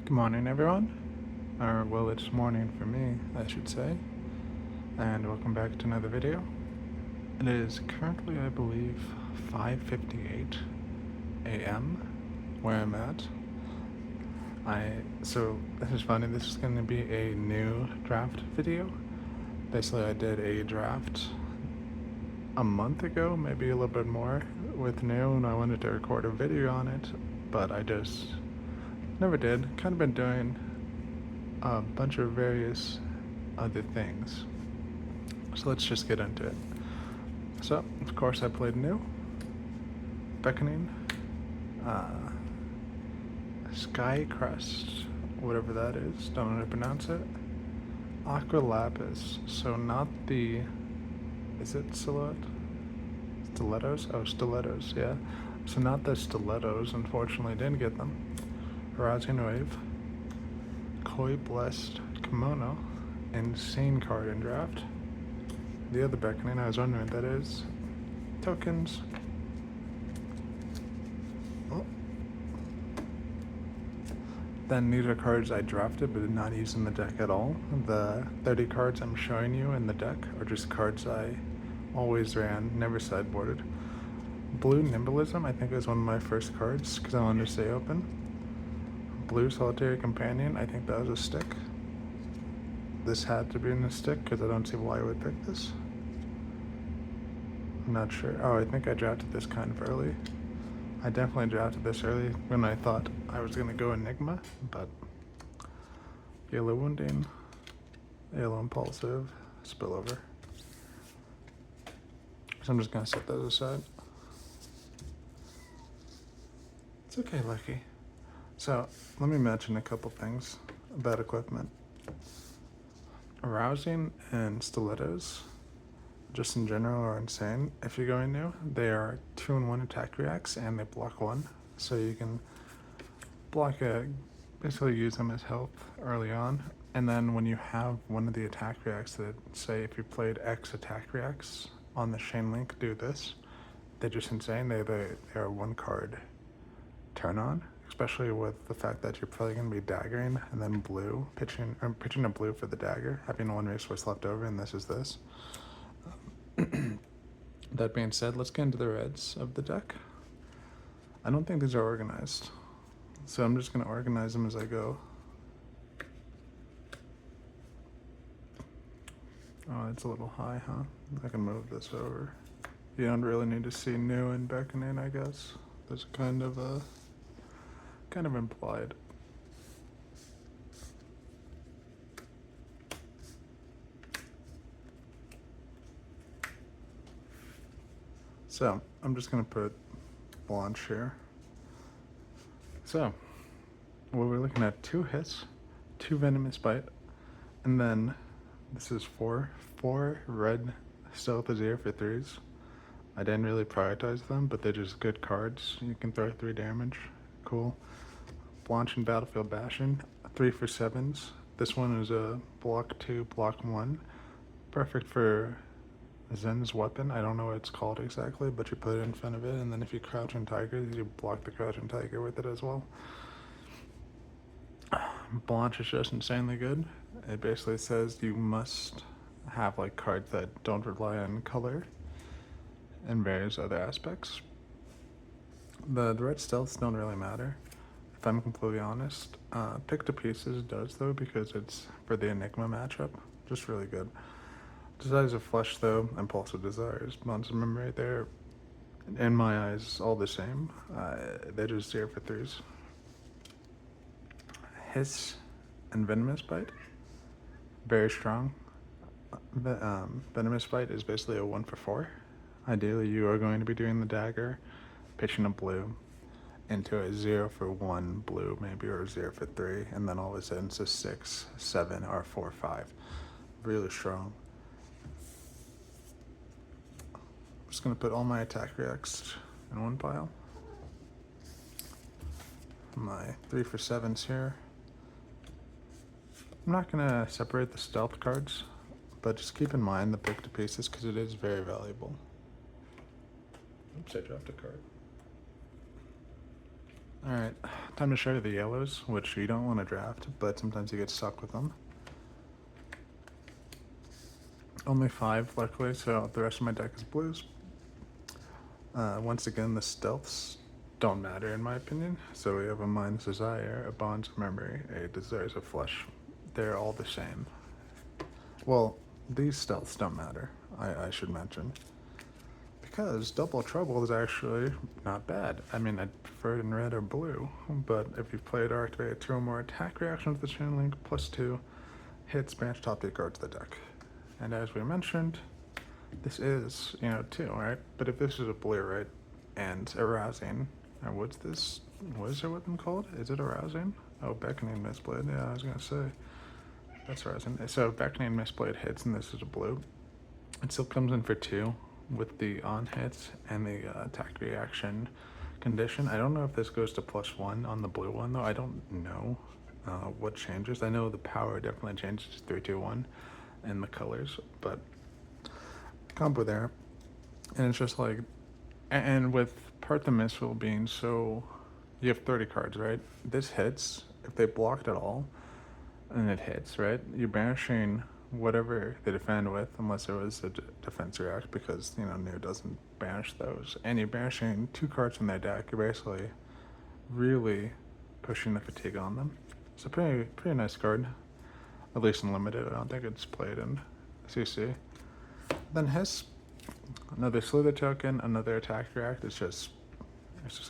Good morning, everyone. Or, well, it's morning for me, I should say. And welcome back to another video. It is currently, I believe, 5:58 a.m. where I'm at. So this is funny. This is going to be a new draft video. Basically, I did a draft a month ago, maybe a little bit more, with Nuu, and I wanted to record a video on it, but I just never did. Kind of been doing a bunch of various other things. So let's just get into it. So, of course, I played Nuu, Beckoning, Sky Crest, whatever that is, don't know how to pronounce it. Aqua Lapis, so not the, is it Silhouette? Stilettos? Oh, Stilettos, yeah. So not the Stilettos, unfortunately, didn't get them. Horizon Wave, Koi Blessed Kimono, insane card in draft. The other Beckoning, I was wondering what that is. Tokens. Oh. Then these are cards I drafted but did not use in the deck at all. The 30 cards I'm showing you in the deck are just cards I always ran, never sideboarded. Blue Nimbalism, I think it was one of my first cards because I wanted to stay open. Blue Solitary Companion, I think that was a stick. This had to be in the stick because I don't see why I would pick this. I'm not sure. Oh, I think I drafted this kind of early. I definitely drafted this early when I thought I was going to go Enigma, but Yellow Wounding, Yellow Impulsive, Spillover. So I'm just going to set those aside. It's okay, Lucky. So let me mention a couple things about equipment. Arousing and Stilettos, just in general, are insane. If you're going Nuu, they are 2-in-1 attack reacts and they block 1. So you can block basically use them as health early on. And then when you have one of the attack reacts that say if you played X attack reacts on the chain link, do this. They're just insane. They are 1 card turn on, especially with the fact that you're probably going to be daggering and then blue, pitching a blue for the dagger, having 1 resource left over, and this is this. That being said, let's get into the reds of the deck. I don't think these are organized, so I'm just going to organize them as I go. Oh, it's a little high, huh? I can move this over. You don't really need to see Nuu and Beckoning, I guess. There's kind of implied. So I'm just gonna put Blanche here. So what we're looking at: 2 hits, 2 Venomous Bite, and then this is 4 red Stealth Azir for 3s. I didn't really prioritize them, but they're just good cards. You can throw 3 damage. Cool. Blanche and Battlefield Bastion, 3 for 7s. This one is a block 2, block 1. Perfect for Zen's weapon. I don't know what it's called exactly, but you put it in front of it, and then if you crouch and tiger, you block the crouch and tiger with it as well. Blanche is just insanely good. It basically says you must have like cards that don't rely on color and various other aspects. The red stealths don't really matter, if I'm completely honest. Pick to Pieces does though, because it's for the Enigma matchup. Just really good. Desires of Flesh though, Impulsive Desires, Bonds of Memory, they're, in my eyes, all the same. They're just 0 for 3s. Hiss and Venomous Bite, very strong. Venomous Bite is basically a 1 for 4. Ideally, you are going to be doing the dagger, pitching a blue into a 0 for 1 blue, maybe, or a 0 for 3, and then all of a sudden it's a 6, 7, or 4, 5. Really strong. I'm just going to put all my attack reacts in 1 pile. My 3 for 7s here. I'm not going to separate the stealth cards, but just keep in mind the Pick to Pieces because it is very valuable. Oops, I dropped a card. Alright, time to show you the yellows, which you don't want to draft, but sometimes you get stuck with them. Only 5, luckily, so the rest of my deck is blues. Once again, the stealths don't matter in my opinion. So we have a Mind's Desire, a Bond's Memory, a Desires of Flesh. They're all the same. Well, these stealths don't matter, I should mention. Because Double Trouble is actually not bad. I mean, I'd prefer it in red or blue, but if you've played or activated 2 or more attack reactions with the chain link, +2 hits, banish top 2 cards to the deck. And as we mentioned, this is, 2, right? But if this is a blue, right, and arousing, now what's this? What is their weapon called? Is it arousing? Oh, Beckoning Mistblade. Yeah, I was gonna say. That's arousing. So Beckoning Mistblade hits, and this is a blue. It still comes in for 2 with the on hits and the attack reaction condition. I don't know if this goes to +1 on the blue one, though. I don't know what changes. I know the power definitely changes to 3, 2, 1 and the colors, but combo there. And it's just like, and with Part the Mistveil being so, you have 30 cards, right? This hits, if they blocked at all, and it hits, right? You're banishing whatever they defend with, unless there was a defense react, because, Nuu doesn't banish those. And you're banishing 2 cards from their deck. You're basically really pushing the fatigue on them. It's a pretty nice card, at least in limited. I don't think it's played in CC. Then Hiss, another Slither token, another attack react. It's just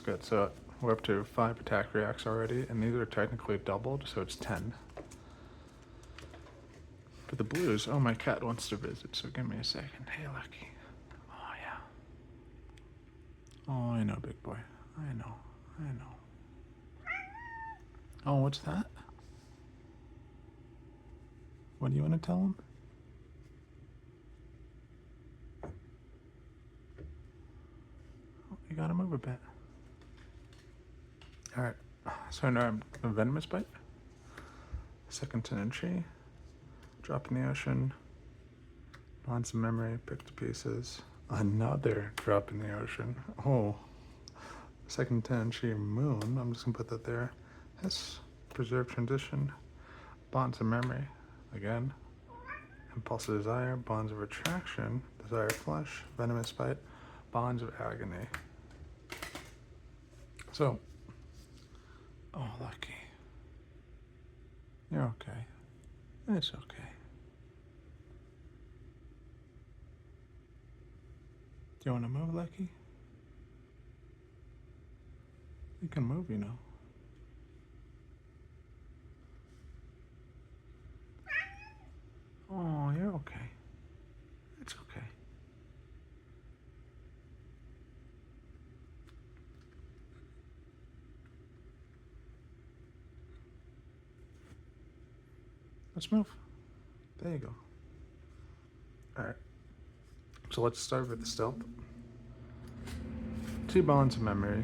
good. So we're up to 5 attack reacts already, and these are technically doubled, so it's 10. For the blues, oh, my cat wants to visit, so give me a second. Hey, Lucky. Oh, yeah. Oh, I know, big boy. I know. Oh, what's that? What do you want to tell him? Oh, you gotta move a bit. Alright, so now a Venomous Bite. Second Tendency. Drop in the Ocean. Bonds of Memory, pick to pieces. Another Drop in the Ocean. Oh. Second Tendency Moon. I'm just gonna put that there. Yes. Preserve Transition. Bonds of Memory. Again. Impulse of Desire. Bonds of Retraction. Desire of Flesh. Venomous Bite. Bonds of Agony. So. Oh, Lucky. You're okay. It's okay. Do you want to move, Lucky? You can move, Oh, you're okay. It's okay. Let's move. There you go. Alright. So let's start with the stealth. 2 Bonds of Memory.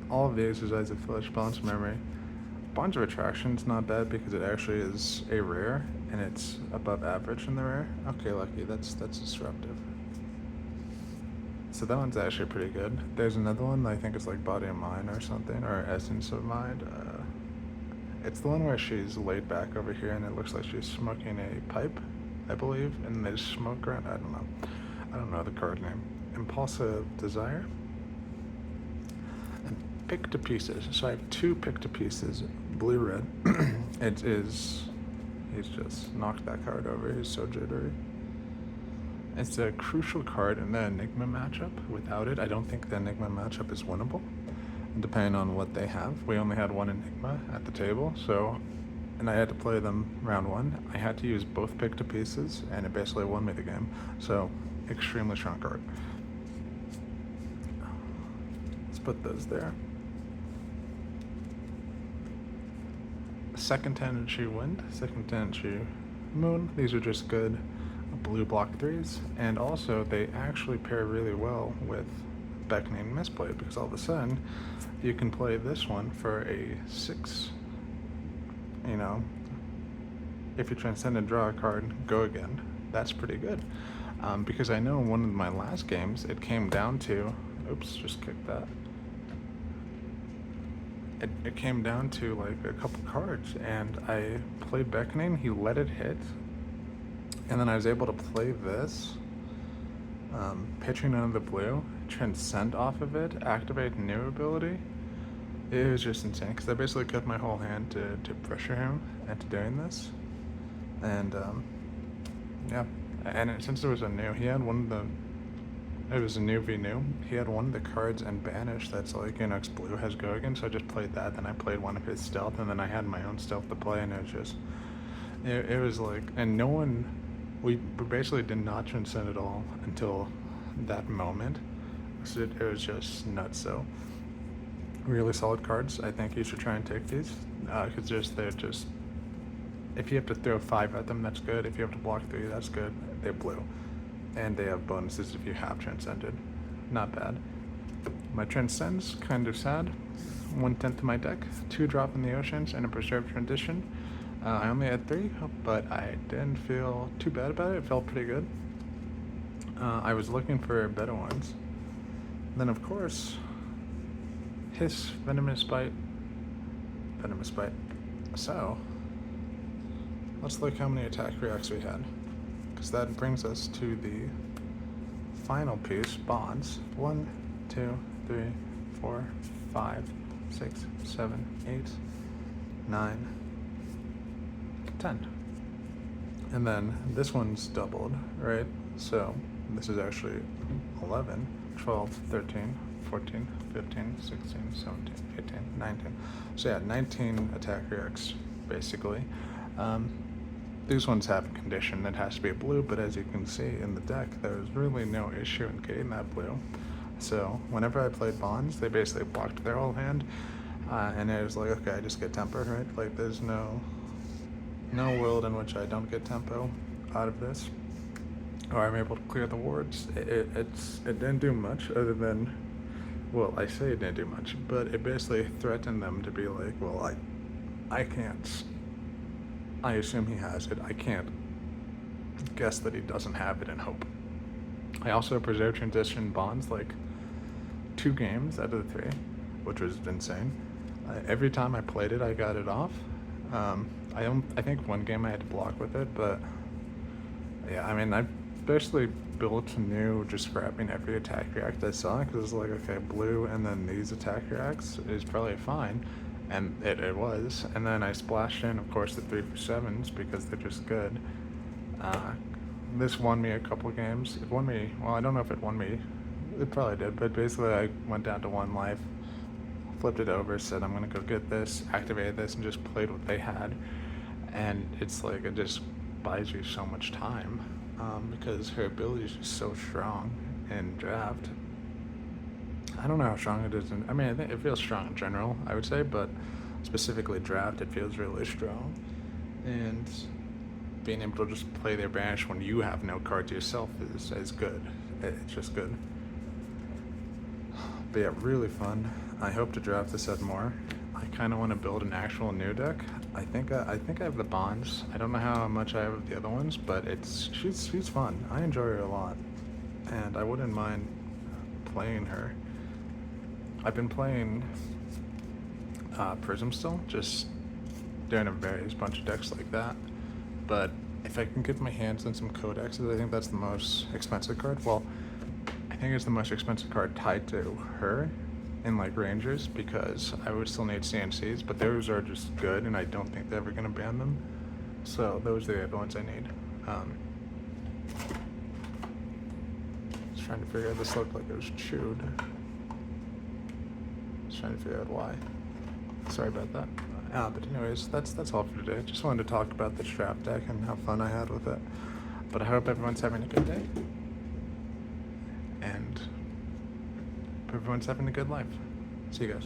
All of the exercise of Flesh, Bonds of Memory. Bonds of Attraction's not bad because it actually is a rare, and it's above average in the rare. Okay, Lucky, that's disruptive. So that one's actually pretty good. There's another one that I think is like Body of Mind or something, or Essence of Mind. It's the one where she's laid back over here and it looks like she's smoking a pipe, I believe, and there's smoke around. I don't know the card name. Impulsive Desire. And Pick to Pieces. So I have 2 Pick to Pieces, blue-red. He's just knocked that card over. He's so jittery. It's a crucial card in the Enigma matchup. Without it, I don't think the Enigma matchup is winnable, depending on what they have. We only had 1 Enigma at the table, and I had to play them round 1. I had to use both Pick to Pieces, and it basically won me the game. So, extremely strong card. Let's put those there. Second Tendency Wind, Second Tendency Moon. These are just good blue block 3s, and also they actually pair really well with Beckoning Mistblade, because all of a sudden you can play this one for a 6. If you transcend and draw a card, go again. That's pretty good. Because I know in one of my last games it came down to, oops, just kicked that. it came down to like a couple cards, and I played Beckoning. He let it hit, and then I was able to play this, pitching into the blue, Transcend off of it, activate New ability. It was just insane because I basically cut my whole hand to pressure him into doing this, and yeah, and since it was a new, he had one of the. It was a new v new. He had one of the cards in Banish that's like, you know, blue has go again, so I just played that. Then I played one of his stealth, and then I had my own stealth to play, and it was just, it was like, and no one, we basically did not transcend at all until that moment. So it was just nuts. So really solid cards. I think you should try and take these, because they're just, if you have to throw 5 at them, that's good. If you have to block 3, that's good. They're blue. And they have bonuses if you have Transcended. Not bad. My Transcend's kind of sad. 1/10 of my deck, 2 Drop in the Oceans, and a Preserved Transition. I only had 3, but I didn't feel too bad about it. It felt pretty good. I was looking for better ones. Then, of course, Hiss, Venomous Bite. Venomous Bite. So, let's look how many attack reacts we had, because that brings us to the final piece, bonds. 1, 2, 3, 4, 5, 6, 7, 8, 9, 10. And then this one's doubled, right? So this is actually 11, 12, 13, 14, 15, 16, 17, 18, 19. So yeah, 19 attack reacts, basically. These ones have a condition that has to be a blue, but as you can see in the deck, there's really no issue in getting that blue. So whenever I played bonds, they basically blocked their whole hand, and it was like, okay, I just get tempo, right? Like there's no world in which I don't get tempo out of this, or I'm able to clear the wards. It didn't do much other than, well, I say it didn't do much, but it basically threatened them to be like, well, I can't. I assume he has it. I can't guess that he doesn't have it and hope. I also preserved transition bonds like 2 games out of the 3, which was insane. Every time I played it, I got it off. I think 1 game I had to block with it, but yeah, I mean, I basically built new just grabbing every attack react I saw, because it was like, okay, blue and then these attack reacts is probably fine. And it was. And then I splashed in, of course, the 3 for 7s because they're just good. This won me a couple games. It won me, well, I don't know if it won me. It probably did, but basically I went down to 1 life, flipped it over, said I'm going to go get this, activated this, and just played what they had. And it's like, it just buys you so much time, because her ability is just so strong in draft. I don't know how strong it is. I mean, I think it feels strong in general, I would say, but specifically draft, it feels really strong. And being able to just play their Banish when you have no cards yourself is good. It's just good. But yeah, really fun. I hope to draft this set more. I kind of want to build an actual new deck. I think I have the bonds. I don't know how much I have of the other ones, but she's fun. I enjoy her a lot, and I wouldn't mind playing her. I've been playing Prism still, just doing a various bunch of decks like that. But if I can get my hands on some codexes, I think that's the most expensive card. Well, I think it's the most expensive card tied to her in like Rangers, because I would still need CNCs, but those are just good, and I don't think they're ever going to ban them. So those are the other ones I need. Just trying to figure out, this looked like it was chewed. Trying to figure out why. Sorry about that. But anyways, that's all for today. Just wanted to talk about the draft deck and how fun I had with it. But I hope everyone's having a good day, and hope everyone's having a good life. See you guys.